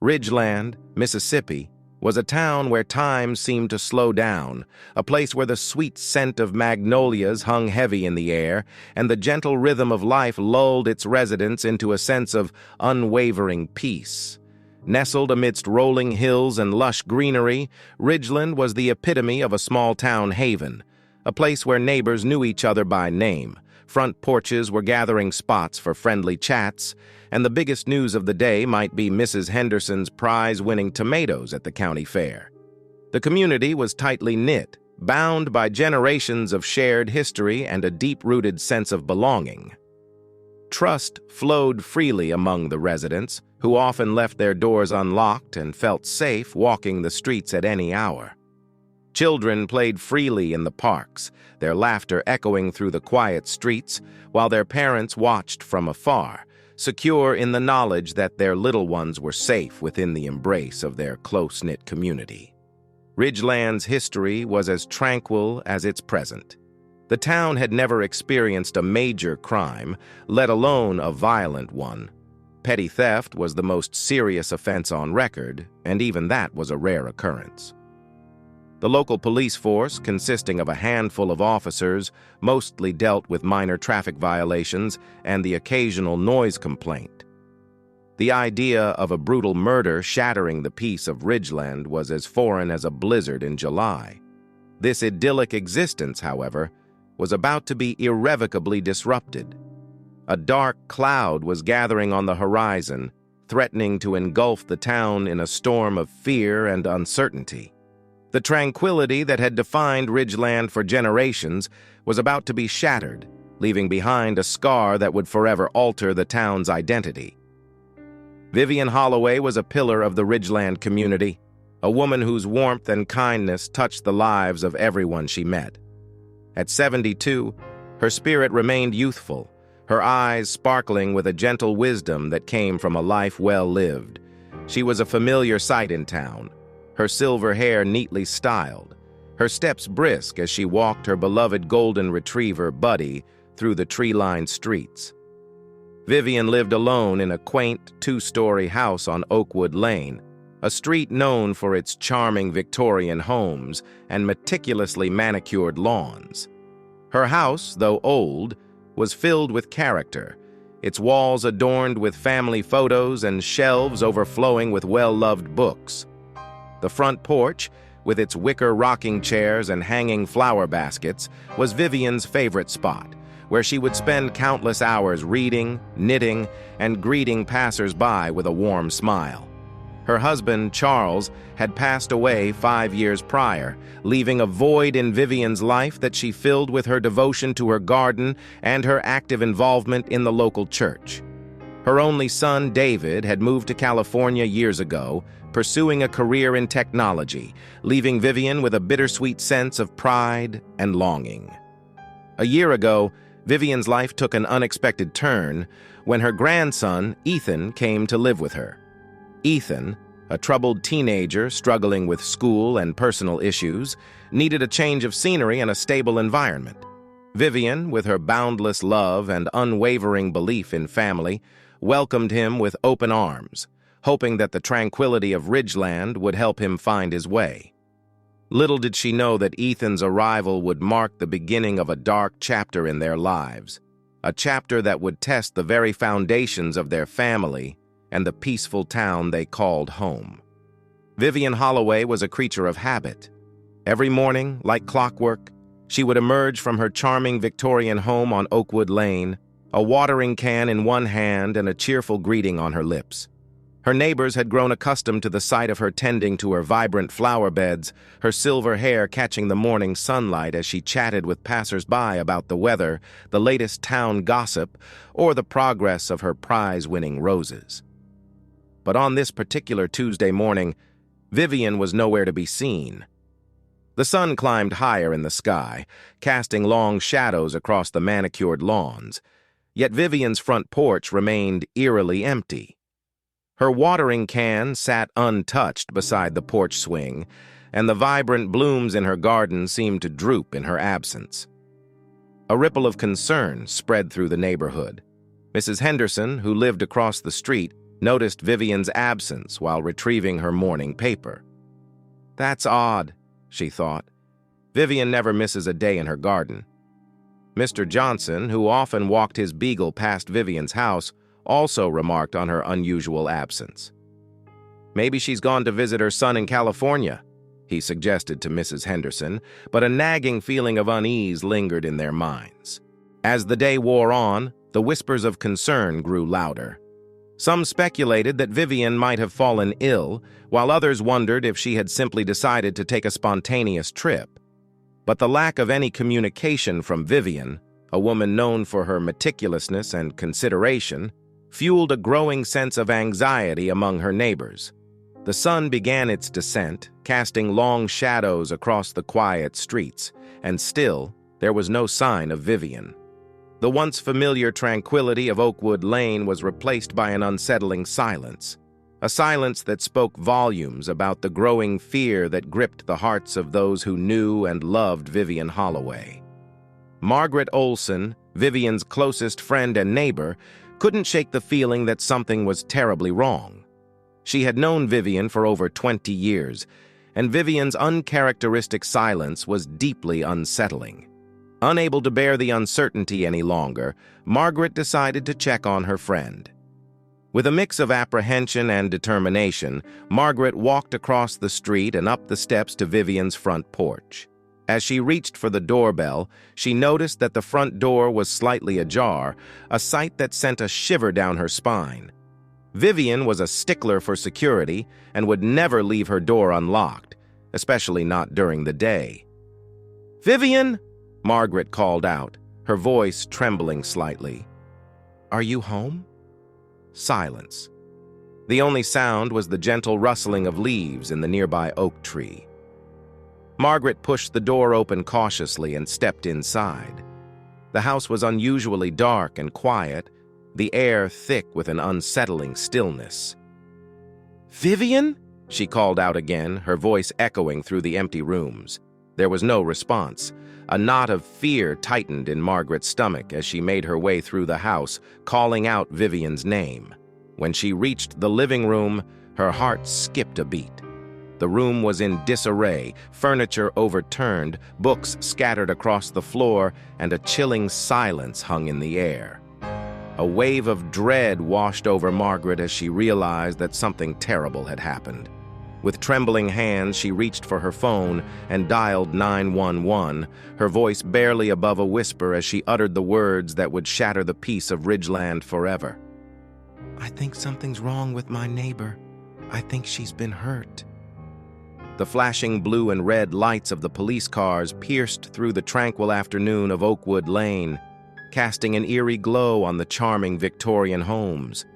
Ridgeland, Mississippi, was a town where time seemed to slow down, a place where the sweet scent of magnolias hung heavy in the air, and the gentle rhythm of life lulled its residents into a sense of unwavering peace. Nestled amidst rolling hills and lush greenery, Ridgeland was the epitome of a small-town haven, a place where neighbors knew each other by name. Front porches were gathering spots for friendly chats, and the biggest news of the day might be Mrs. Henderson's prize-winning tomatoes at the county fair. The community was tightly knit, bound by generations of shared history and a deep-rooted sense of belonging. Trust flowed freely among the residents, who often left their doors unlocked and felt safe walking the streets at any hour. Children played freely in the parks, their laughter echoing through the quiet streets, while their parents watched from afar, secure in the knowledge that their little ones were safe within the embrace of their close-knit community. Ridgeland's history was as tranquil as its present. The town had never experienced a major crime, let alone a violent one. Petty theft was the most serious offense on record, and even that was a rare occurrence. The local police force, consisting of a handful of officers, mostly dealt with minor traffic violations and the occasional noise complaint. The idea of a brutal murder shattering the peace of Ridgeland was as foreign as a blizzard in July. This idyllic existence, however, was about to be irrevocably disrupted. A dark cloud was gathering on the horizon, threatening to engulf the town in a storm of fear and uncertainty. The tranquility that had defined Ridgeland for generations was about to be shattered, leaving behind a scar that would forever alter the town's identity. Vivian Holloway was a pillar of the Ridgeland community, a woman whose warmth and kindness touched the lives of everyone she met. At 72, her spirit remained youthful, her eyes sparkling with a gentle wisdom that came from a life well lived. She was a familiar sight in town, her silver hair neatly styled, her steps brisk as she walked her beloved golden retriever, Buddy, through the tree-lined streets. Vivian lived alone in a quaint two-story house on Oakwood Lane, a street known for its charming Victorian homes and meticulously manicured lawns. Her house, though old, was filled with character, its walls adorned with family photos and shelves overflowing with well-loved books. The front porch, with its wicker rocking chairs and hanging flower baskets, was Vivian's favorite spot, where she would spend countless hours reading, knitting, and greeting passers-by with a warm smile. Her husband, Charles, had passed away 5 years prior, leaving a void in Vivian's life that she filled with her devotion to her garden and her active involvement in the local church. Her only son, David, had moved to California years ago, pursuing a career in technology, leaving Vivian with a bittersweet sense of pride and longing. A year ago, Vivian's life took an unexpected turn when her grandson, Ethan, came to live with her. Ethan, a troubled teenager struggling with school and personal issues, needed a change of scenery and a stable environment. Vivian, with her boundless love and unwavering belief in family, welcomed him with open arms, hoping that the tranquility of Ridgeland would help him find his way. Little did she know that Ethan's arrival would mark the beginning of a dark chapter in their lives, a chapter that would test the very foundations of their family and the peaceful town they called home. Vivian Holloway was a creature of habit. Every morning, like clockwork, she would emerge from her charming Victorian home on Oakwood Lane, a watering can in one hand and a cheerful greeting on her lips. Her neighbors had grown accustomed to the sight of her tending to her vibrant flower beds, her silver hair catching the morning sunlight as she chatted with passers-by about the weather, the latest town gossip, or the progress of her prize-winning roses. But on this particular Tuesday morning, Vivian was nowhere to be seen. The sun climbed higher in the sky, casting long shadows across the manicured lawns, yet Vivian's front porch remained eerily empty. Her watering can sat untouched beside the porch swing, and the vibrant blooms in her garden seemed to droop in her absence. A ripple of concern spread through the neighborhood. Mrs. Henderson, who lived across the street, noticed Vivian's absence while retrieving her morning paper. "That's odd," she thought. "Vivian never misses a day in her garden." Mr. Johnson, who often walked his beagle past Vivian's house, also remarked on her unusual absence. "Maybe she's gone to visit her son in California," he suggested to Mrs. Henderson, but a nagging feeling of unease lingered in their minds. As the day wore on, the whispers of concern grew louder. Some speculated that Vivian might have fallen ill, while others wondered if she had simply decided to take a spontaneous trip. But the lack of any communication from Vivian, a woman known for her meticulousness and consideration, fueled a growing sense of anxiety among her neighbors. The sun began its descent, casting long shadows across the quiet streets, and still there was no sign of Vivian. The once familiar tranquility of Oakwood Lane was replaced by an unsettling silence, a silence that spoke volumes about the growing fear that gripped the hearts of those who knew and loved Vivian Holloway. Margaret Olson, Vivian's closest friend and neighbor, couldn't shake the feeling that something was terribly wrong. She had known Vivian for over 20 years, and Vivian's uncharacteristic silence was deeply unsettling. Unable to bear the uncertainty any longer, Margaret decided to check on her friend. With a mix of apprehension and determination, Margaret walked across the street and up the steps to Vivian's front porch. As she reached for the doorbell, she noticed that the front door was slightly ajar, a sight that sent a shiver down her spine. Vivian was a stickler for security and would never leave her door unlocked, especially not during the day. "Vivian!" Margaret called out, her voice trembling slightly. "Are you home?" Silence. The only sound was the gentle rustling of leaves in the nearby oak tree. Margaret pushed the door open cautiously and stepped inside. The house was unusually dark and quiet, the air thick with an unsettling stillness. "Vivian?" she called out again, her voice echoing through the empty rooms. There was no response. A knot of fear tightened in Margaret's stomach as she made her way through the house, calling out Vivian's name. When she reached the living room, her heart skipped a beat. The room was in disarray, furniture overturned, books scattered across the floor, and a chilling silence hung in the air. A wave of dread washed over Margaret as she realized that something terrible had happened. With trembling hands, she reached for her phone and dialed 911, her voice barely above a whisper as she uttered the words that would shatter the peace of Ridgeland forever. "I think something's wrong with my neighbor. I think she's been hurt." The flashing blue and red lights of the police cars pierced through the tranquil afternoon of Oakwood Lane, casting an eerie glow on the charming Victorian homes.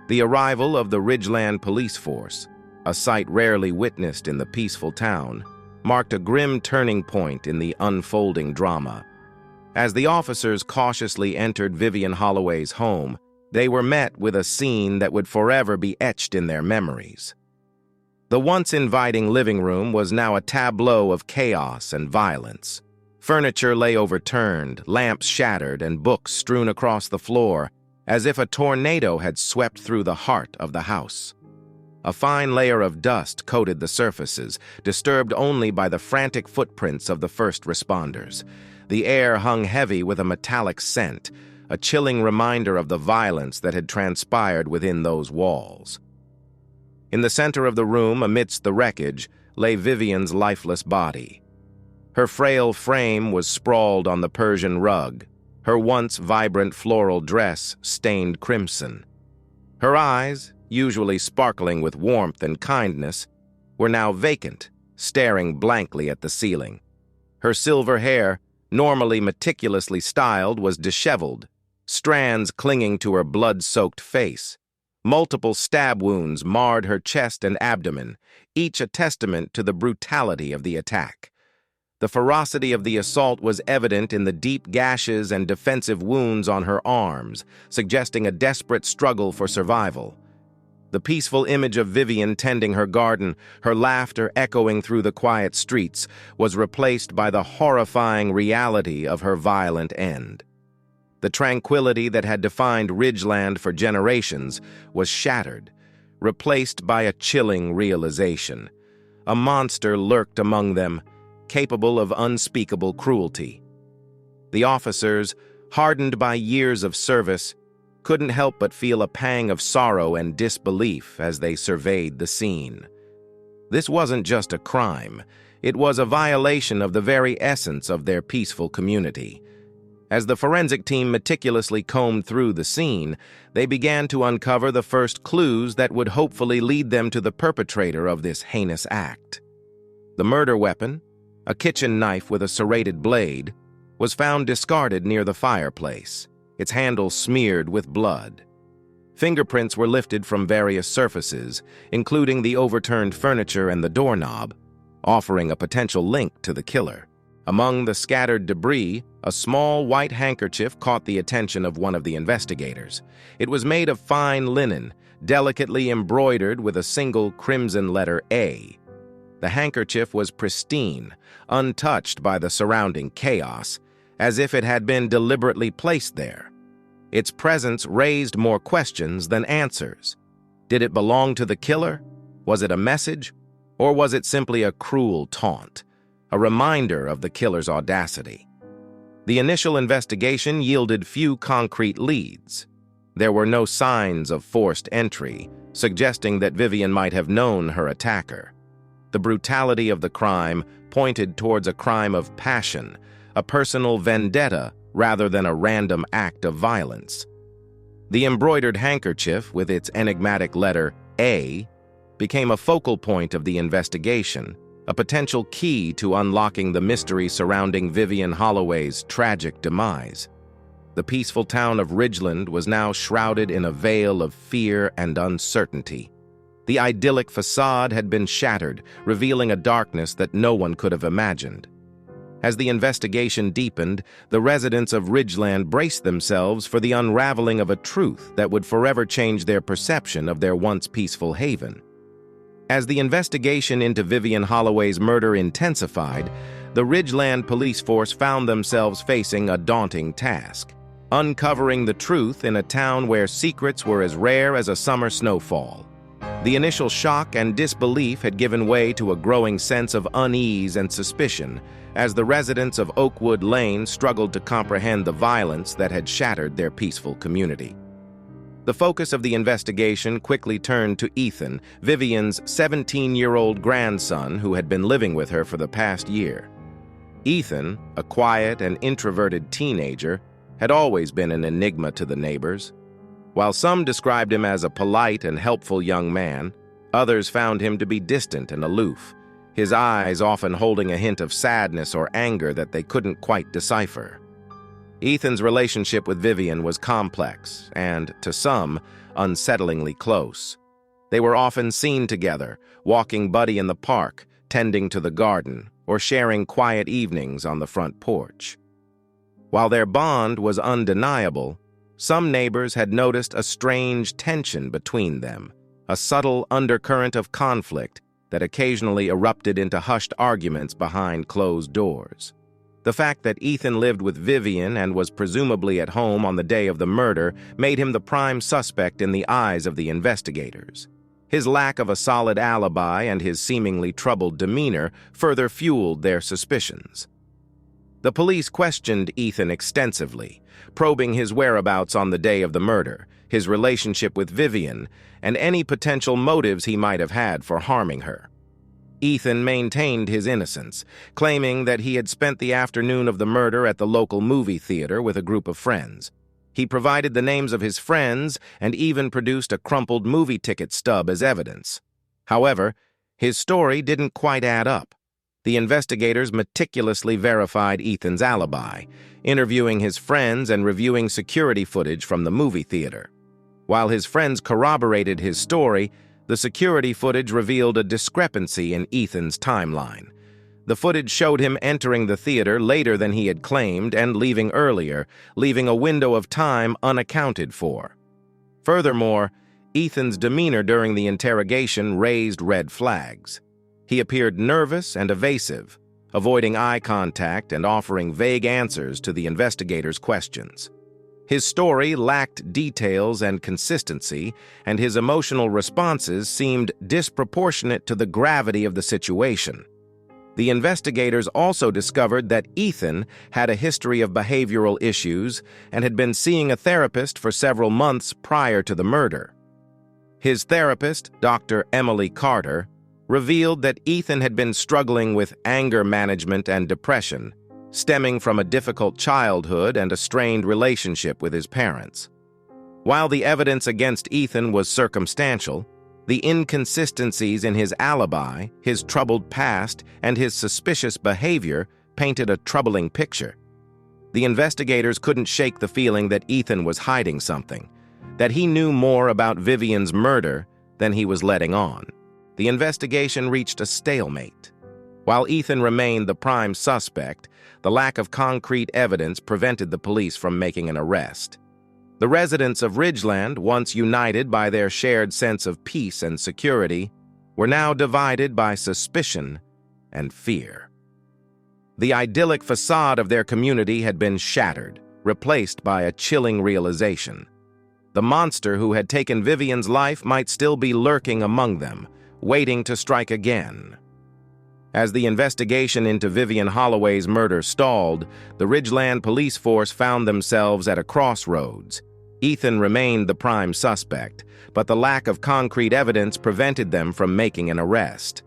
The arrival of the Ridgeland Police Force, a sight rarely witnessed in the peaceful town, marked a grim turning point in the unfolding drama. As the officers cautiously entered Vivian Holloway's home, they were met with a scene that would forever be etched in their memories. The once inviting living room was now a tableau of chaos and violence. Furniture lay overturned, lamps shattered, and books strewn across the floor, as if a tornado had swept through the heart of the house. A fine layer of dust coated the surfaces, disturbed only by the frantic footprints of the first responders. The air hung heavy with a metallic scent, a chilling reminder of the violence that had transpired within those walls. In the center of the room, amidst the wreckage, lay Vivian's lifeless body. Her frail frame was sprawled on the Persian rug, her once vibrant floral dress stained crimson. Her eyes, usually sparkling with warmth and kindness, were now vacant, staring blankly at the ceiling. Her silver hair, normally meticulously styled, was disheveled, strands clinging to her blood-soaked face. Multiple stab wounds marred her chest and abdomen, each a testament to the brutality of the attack. The ferocity of the assault was evident in the deep gashes and defensive wounds on her arms, suggesting a desperate struggle for survival. The peaceful image of Vivian tending her garden, her laughter echoing through the quiet streets, was replaced by the horrifying reality of her violent end. The tranquility that had defined Ridgeland for generations was shattered, replaced by a chilling realization. A monster lurked among them, capable of unspeakable cruelty. The officers, hardened by years of service, couldn't help but feel a pang of sorrow and disbelief as they surveyed the scene. This wasn't just a crime, it was a violation of the very essence of their peaceful community. As the forensic team meticulously combed through the scene, they began to uncover the first clues that would hopefully lead them to the perpetrator of this heinous act. The murder weapon, a kitchen knife with a serrated blade, was found discarded near the fireplace, its handle smeared with blood. Fingerprints were lifted from various surfaces, including the overturned furniture and the doorknob, offering a potential link to the killer. Among the scattered debris, a small white handkerchief caught the attention of one of the investigators. It was made of fine linen, delicately embroidered with a single crimson letter A. The handkerchief was pristine, untouched by the surrounding chaos, as if it had been deliberately placed there. Its presence raised more questions than answers. Did it belong to the killer? Was it a message? Or was it simply a cruel taunt, a reminder of the killer's audacity? The initial investigation yielded few concrete leads. There were no signs of forced entry, suggesting that Vivian might have known her attacker. The brutality of the crime pointed towards a crime of passion, a personal vendetta rather than a random act of violence. The embroidered handkerchief, with its enigmatic letter A, became a focal point of the investigation, a potential key to unlocking the mystery surrounding Vivian Holloway's tragic demise. The peaceful town of Ridgeland was now shrouded in a veil of fear and uncertainty. The idyllic facade had been shattered, revealing a darkness that no one could have imagined. As the investigation deepened, the residents of Ridgeland braced themselves for the unraveling of a truth that would forever change their perception of their once peaceful haven. As the investigation into Vivian Holloway's murder intensified, the Ridgeland police force found themselves facing a daunting task: uncovering the truth in a town where secrets were as rare as a summer snowfall. The initial shock and disbelief had given way to a growing sense of unease and suspicion as the residents of Oakwood Lane struggled to comprehend the violence that had shattered their peaceful community. The focus of the investigation quickly turned to Ethan, Vivian's 17-year-old grandson who had been living with her for the past year. Ethan, a quiet and introverted teenager, had always been an enigma to the neighbors. While some described him as a polite and helpful young man, others found him to be distant and aloof, his eyes often holding a hint of sadness or anger that they couldn't quite decipher. Ethan's relationship with Vivian was complex and, to some, unsettlingly close. They were often seen together, walking buddy in the park, tending to the garden, or sharing quiet evenings on the front porch. While their bond was undeniable, some neighbors had noticed a strange tension between them, a subtle undercurrent of conflict that occasionally erupted into hushed arguments behind closed doors. The fact that Ethan lived with Vivian and was presumably at home on the day of the murder made him the prime suspect in the eyes of the investigators. His lack of a solid alibi and his seemingly troubled demeanor further fueled their suspicions. The police questioned Ethan extensively, probing his whereabouts on the day of the murder, his relationship with Vivian, and any potential motives he might have had for harming her. Ethan maintained his innocence, claiming that he had spent the afternoon of the murder at the local movie theater with a group of friends. He provided the names of his friends and even produced a crumpled movie ticket stub as evidence. However, his story didn't quite add up. The investigators meticulously verified Ethan's alibi, interviewing his friends and reviewing security footage from the movie theater. While his friends corroborated his story, the security footage revealed a discrepancy in Ethan's timeline. The footage showed him entering the theater later than he had claimed and leaving earlier, leaving a window of time unaccounted for. Furthermore, Ethan's demeanor during the interrogation raised red flags. He appeared nervous and evasive, avoiding eye contact and offering vague answers to the investigators' questions. His story lacked details and consistency, and his emotional responses seemed disproportionate to the gravity of the situation. The investigators also discovered that Ethan had a history of behavioral issues and had been seeing a therapist for several months prior to the murder. His therapist, Dr. Emily Carter, revealed that Ethan had been struggling with anger management and depression, stemming from a difficult childhood and a strained relationship with his parents. While the evidence against Ethan was circumstantial, the inconsistencies in his alibi, his troubled past, and his suspicious behavior painted a troubling picture. The investigators couldn't shake the feeling that Ethan was hiding something, that he knew more about Vivian's murder than he was letting on. The investigation reached a stalemate. While Ethan remained the prime suspect, the lack of concrete evidence prevented the police from making an arrest. The residents of Ridgeland, once united by their shared sense of peace and security, were now divided by suspicion and fear. The idyllic facade of their community had been shattered, replaced by a chilling realization. The monster who had taken Vivian's life might still be lurking among them, waiting to strike again. As the investigation into Vivian Holloway's murder stalled, the Ridgeland police force found themselves at a crossroads. Ethan remained the prime suspect, but the lack of concrete evidence prevented them from making an arrest.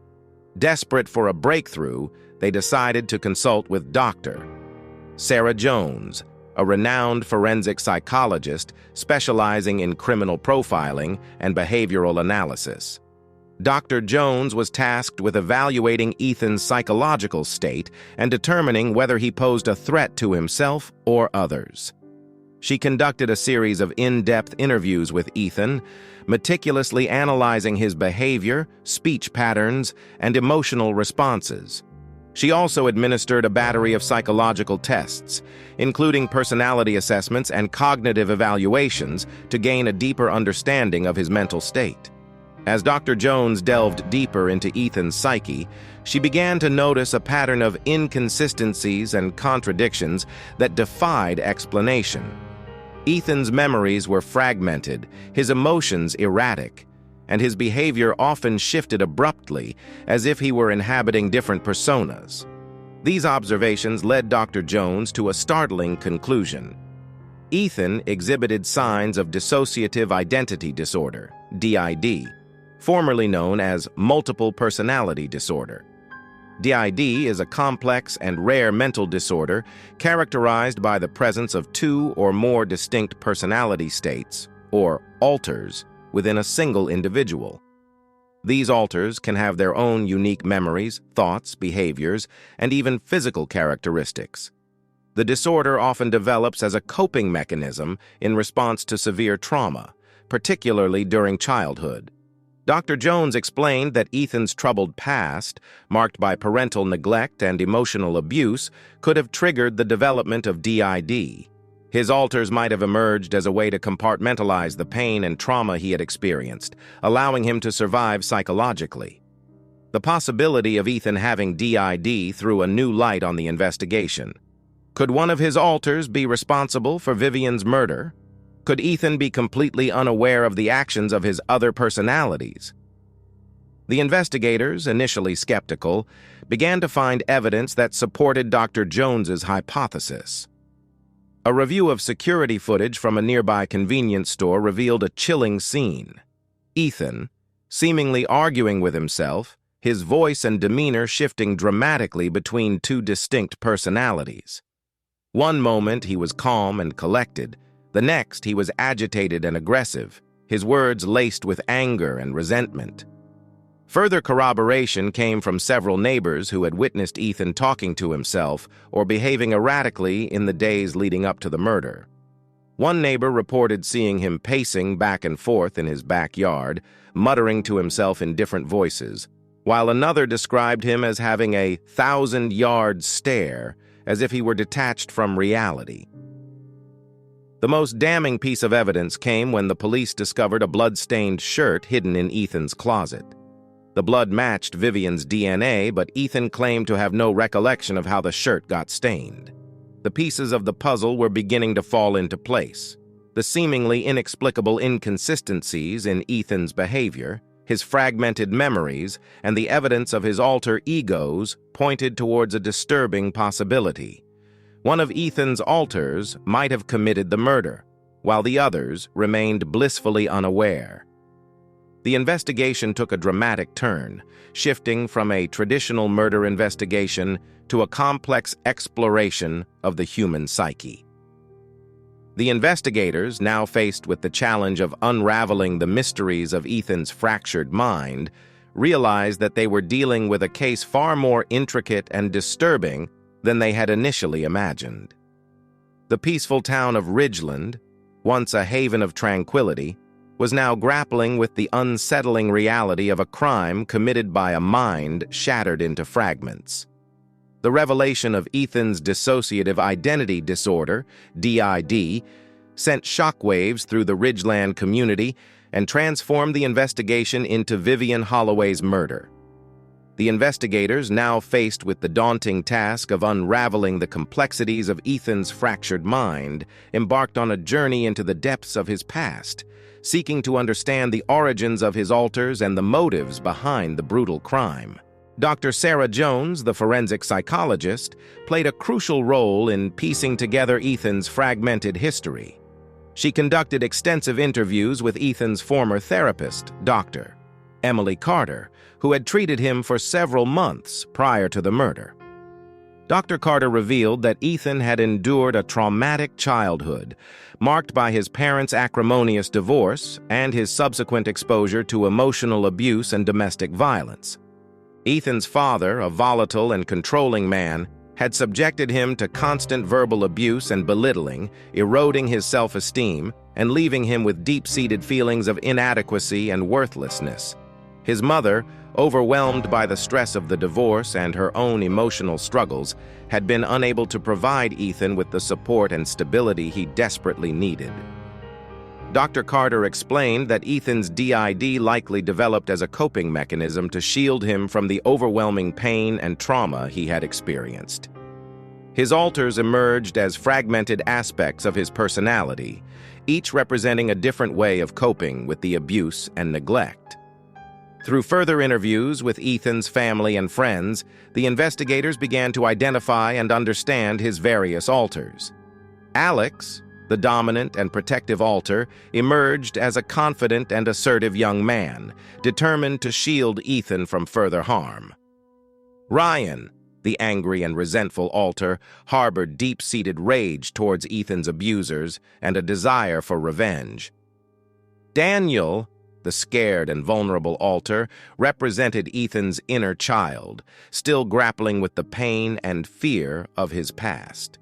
Desperate for a breakthrough, they decided to consult with Dr. Sarah Jones, a renowned forensic psychologist specializing in criminal profiling and behavioral analysis. Dr. Jones was tasked with evaluating Ethan's psychological state and determining whether he posed a threat to himself or others. She conducted a series of in-depth interviews with Ethan, meticulously analyzing his behavior, speech patterns, and emotional responses. She also administered a battery of psychological tests, including personality assessments and cognitive evaluations, to gain a deeper understanding of his mental state. As Dr. Jones delved deeper into Ethan's psyche, she began to notice a pattern of inconsistencies and contradictions that defied explanation. Ethan's memories were fragmented, his emotions erratic, and his behavior often shifted abruptly, as if he were inhabiting different personas. These observations led Dr. Jones to a startling conclusion. Ethan exhibited signs of dissociative identity disorder, DID, formerly known as multiple personality disorder. DID is a complex and rare mental disorder characterized by the presence of two or more distinct personality states, or alters, within a single individual. These alters can have their own unique memories, thoughts, behaviors, and even physical characteristics. The disorder often develops as a coping mechanism in response to severe trauma, particularly during childhood. Dr. Jones explained that Ethan's troubled past, marked by parental neglect and emotional abuse, could have triggered the development of DID. His alters might have emerged as a way to compartmentalize the pain and trauma he had experienced, allowing him to survive psychologically. The possibility of Ethan having DID threw a new light on the investigation. Could one of his alters be responsible for Vivian's murder? Could Ethan be completely unaware of the actions of his other personalities? The investigators, initially skeptical, began to find evidence that supported Dr. Jones's hypothesis. A review of security footage from a nearby convenience store revealed a chilling scene. Ethan, seemingly arguing with himself, his voice and demeanor shifting dramatically between two distinct personalities. One moment he was calm and collected, the next he was agitated and aggressive, his words laced with anger and resentment. Further corroboration came from several neighbors who had witnessed Ethan talking to himself or behaving erratically in the days leading up to the murder. One neighbor reported seeing him pacing back and forth in his backyard, muttering to himself in different voices, while another described him as having a 1,000-yard stare, as if he were detached from reality. The most damning piece of evidence came when the police discovered a blood-stained shirt hidden in Ethan's closet. The blood matched Vivian's DNA, but Ethan claimed to have no recollection of how the shirt got stained. The pieces of the puzzle were beginning to fall into place. The seemingly inexplicable inconsistencies in Ethan's behavior, his fragmented memories, and the evidence of his alter egos pointed towards a disturbing possibility. One of Ethan's alters might have committed the murder, while the others remained blissfully unaware. The investigation took a dramatic turn, shifting from a traditional murder investigation to a complex exploration of the human psyche. The investigators, now faced with the challenge of unraveling the mysteries of Ethan's fractured mind, realized that they were dealing with a case far more intricate and disturbing than they had initially imagined. The peaceful town of Ridgeland, once a haven of tranquility, was now grappling with the unsettling reality of a crime committed by a mind shattered into fragments. The revelation of Ethan's dissociative identity disorder, DID, sent shockwaves through the Ridgeland community and transformed the investigation into Vivian Holloway's murder. The investigators, now faced with the daunting task of unraveling the complexities of Ethan's fractured mind, embarked on a journey into the depths of his past, seeking to understand the origins of his alters and the motives behind the brutal crime. Dr. Sarah Jones, the forensic psychologist, played a crucial role in piecing together Ethan's fragmented history. She conducted extensive interviews with Ethan's former therapist, Dr. Emily Carter, who had treated him for several months prior to the murder. Dr. Carter revealed that Ethan had endured a traumatic childhood, marked by his parents' acrimonious divorce and his subsequent exposure to emotional abuse and domestic violence. Ethan's father, a volatile and controlling man, had subjected him to constant verbal abuse and belittling, eroding his self-esteem and leaving him with deep-seated feelings of inadequacy and worthlessness. His mother, overwhelmed by the stress of the divorce and her own emotional struggles, had been unable to provide Ethan with the support and stability he desperately needed. Dr. Carter explained that Ethan's DID likely developed as a coping mechanism to shield him from the overwhelming pain and trauma he had experienced. His alters emerged as fragmented aspects of his personality, each representing a different way of coping with the abuse and neglect. Through further interviews with Ethan's family and friends, the investigators began to identify and understand his various alters. Alex, the dominant and protective alter, emerged as a confident and assertive young man, determined to shield Ethan from further harm. Ryan, the angry and resentful alter, harbored deep-seated rage towards Ethan's abusers and a desire for revenge. Daniel, the scared and vulnerable alter, represented Ethan's inner child, still grappling with the pain and fear of his past.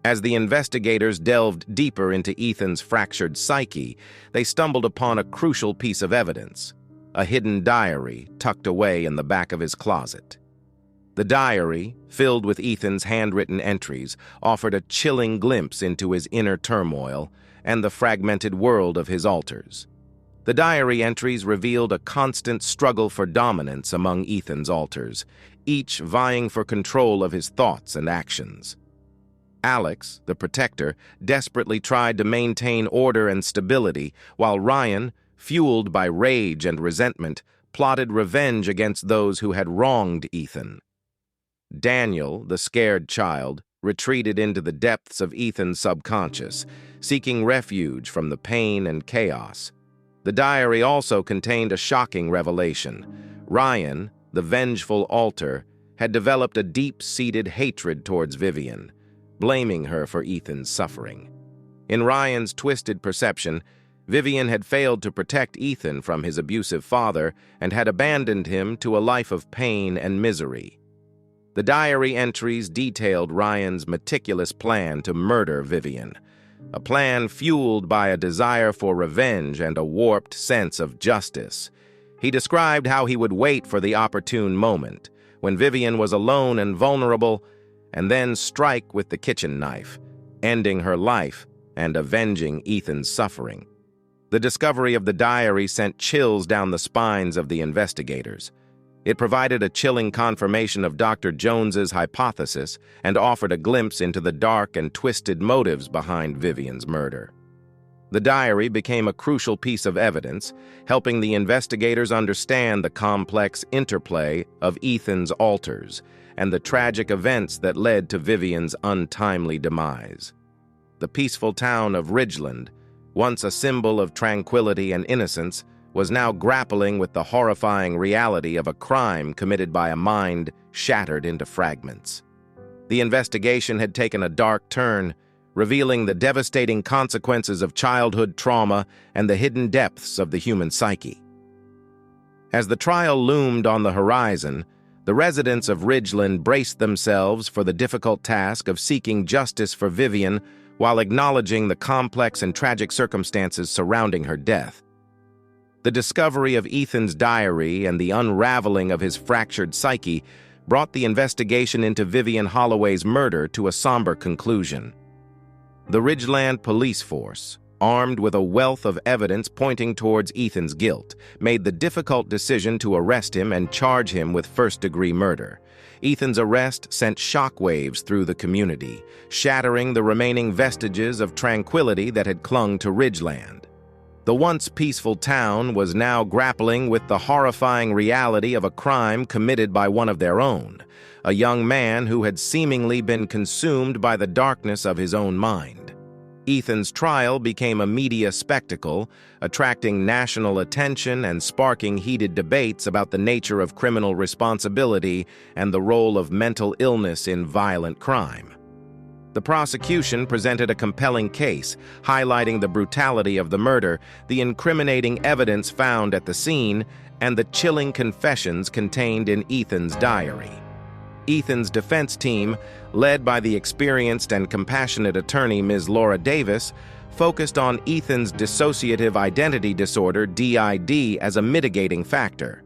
As the investigators delved deeper into Ethan's fractured psyche, they stumbled upon a crucial piece of evidence, a hidden diary tucked away in the back of his closet. The diary, filled with Ethan's handwritten entries, offered a chilling glimpse into his inner turmoil and the fragmented world of his alters. The diary entries revealed a constant struggle for dominance among Ethan's alters, each vying for control of his thoughts and actions. Alex, the protector, desperately tried to maintain order and stability, while Ryan, fueled by rage and resentment, plotted revenge against those who had wronged Ethan. Daniel, the scared child, retreated into the depths of Ethan's subconscious, seeking refuge from the pain and chaos. The diary also contained a shocking revelation. Ryan, the vengeful alter, had developed a deep-seated hatred towards Vivian, blaming her for Ethan's suffering. In Ryan's twisted perception, Vivian had failed to protect Ethan from his abusive father and had abandoned him to a life of pain and misery. The diary entries detailed Ryan's meticulous plan to murder Vivian, a plan fueled by a desire for revenge and a warped sense of justice. He described how he would wait for the opportune moment, when Vivian was alone and vulnerable, and then strike with the kitchen knife, ending her life and avenging Ethan's suffering. The discovery of the diary sent chills down the spines of the investigators. It provided a chilling confirmation of Dr. Jones's hypothesis and offered a glimpse into the dark and twisted motives behind Vivian's murder. The diary became a crucial piece of evidence, helping the investigators understand the complex interplay of Ethan's alters and the tragic events that led to Vivian's untimely demise. The peaceful town of Ridgeland, once a symbol of tranquility and innocence, was now grappling with the horrifying reality of a crime committed by a mind shattered into fragments. The investigation had taken a dark turn, revealing the devastating consequences of childhood trauma and the hidden depths of the human psyche. As the trial loomed on the horizon, the residents of Ridgeland braced themselves for the difficult task of seeking justice for Vivian while acknowledging the complex and tragic circumstances surrounding her death. The discovery of Ethan's diary and the unraveling of his fractured psyche brought the investigation into Vivian Holloway's murder to a somber conclusion. The Ridgeland police force, armed with a wealth of evidence pointing towards Ethan's guilt, made the difficult decision to arrest him and charge him with first-degree murder. Ethan's arrest sent shockwaves through the community, shattering the remaining vestiges of tranquility that had clung to Ridgeland. The once peaceful town was now grappling with the horrifying reality of a crime committed by one of their own, a young man who had seemingly been consumed by the darkness of his own mind. Ethan's trial became a media spectacle, attracting national attention and sparking heated debates about the nature of criminal responsibility and the role of mental illness in violent crime. The prosecution presented a compelling case, highlighting the brutality of the murder, the incriminating evidence found at the scene, and the chilling confessions contained in Ethan's diary. Ethan's defense team, led by the experienced and compassionate attorney Ms. Laura Davis, focused on Ethan's dissociative identity disorder, DID, as a mitigating factor.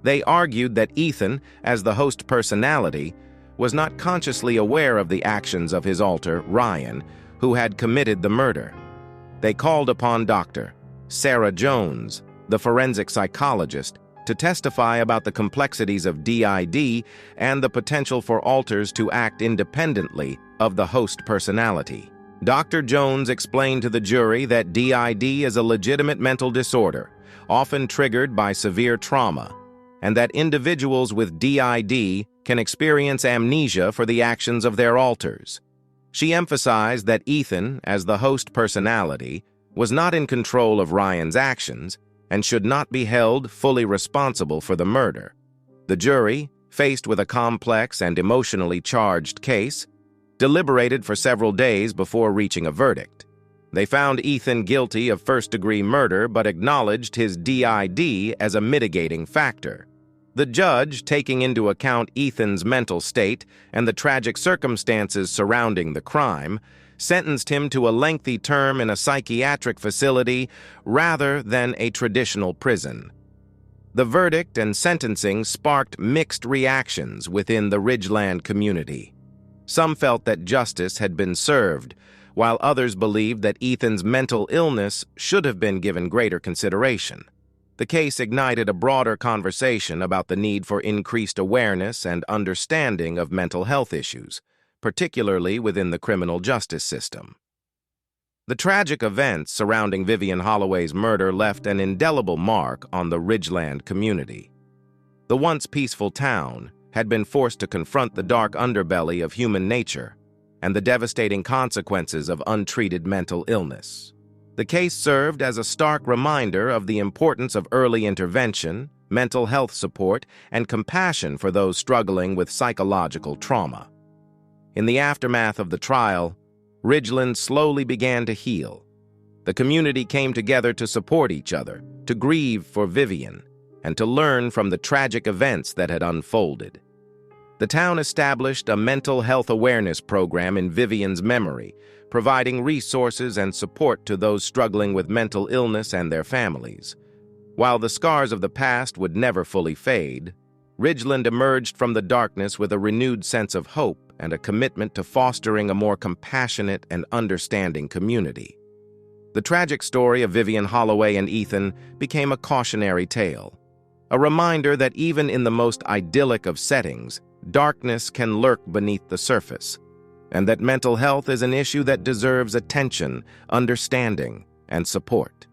They argued that Ethan, as the host personality, was not consciously aware of the actions of his alter, Ryan, who had committed the murder. They called upon Dr. Sarah Jones, the forensic psychologist, to testify about the complexities of DID and the potential for alters to act independently of the host personality. Dr. Jones explained to the jury that DID is a legitimate mental disorder, often triggered by severe trauma, and that individuals with DID can experience amnesia for the actions of their alters. She emphasized that Ethan, as the host personality, was not in control of Ryan's actions and should not be held fully responsible for the murder. The jury, faced with a complex and emotionally charged case, deliberated for several days before reaching a verdict. They found Ethan guilty of first-degree murder but acknowledged his DID as a mitigating factor. The judge, taking into account Ethan's mental state and the tragic circumstances surrounding the crime, sentenced him to a lengthy term in a psychiatric facility rather than a traditional prison. The verdict and sentencing sparked mixed reactions within the Ridgeland community. Some felt that justice had been served, while others believed that Ethan's mental illness should have been given greater consideration. The case ignited a broader conversation about the need for increased awareness and understanding of mental health issues, particularly within the criminal justice system. The tragic events surrounding Vivian Holloway's murder left an indelible mark on the Ridgeland community. The once peaceful town had been forced to confront the dark underbelly of human nature and the devastating consequences of untreated mental illness. The case served as a stark reminder of the importance of early intervention, mental health support, and compassion for those struggling with psychological trauma. In the aftermath of the trial, Ridgeland slowly began to heal. The community came together to support each other, to grieve for Vivian, and to learn from the tragic events that had unfolded. The town established a mental health awareness program in Vivian's memory, providing resources and support to those struggling with mental illness and their families. While the scars of the past would never fully fade, Ridgeland emerged from the darkness with a renewed sense of hope and a commitment to fostering a more compassionate and understanding community. The tragic story of Vivian Holloway and Ethan became a cautionary tale. a reminder that even in the most idyllic of settings, darkness can lurk beneath the surface, and that mental health is an issue that deserves attention, understanding, and support.